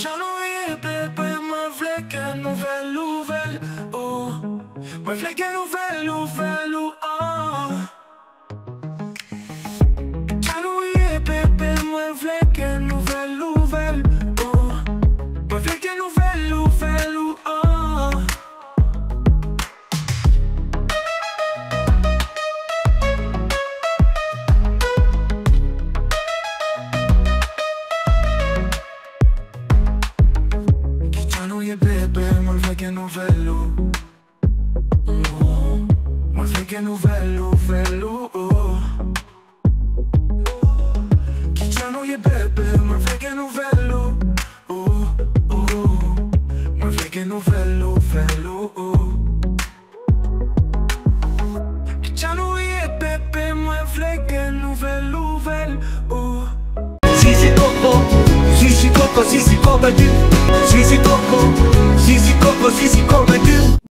Januie, bébé, moi v'là qu'une nouvelle, oh. Moi v'là qu'une nouvelle, oh. Januie, bébé, moi v'là qu'une nouvelle, oh. Moi v'là qu'une nouvelle, oh. Bébé, moi v'là qu'une nouvelle, oh. Moi v'là qu'une nouvelle, oh. Qui t'ennuie, bébé, moi v'là qu'une nouvelle, oh. Moi v'là qu'une nouvelle, oh. Qui t'ennuie, bébé, moi v'là qu'une nouvelle, oh. Sisi Coco, Sisi Coco, Sisi Coco, Sisi Coco.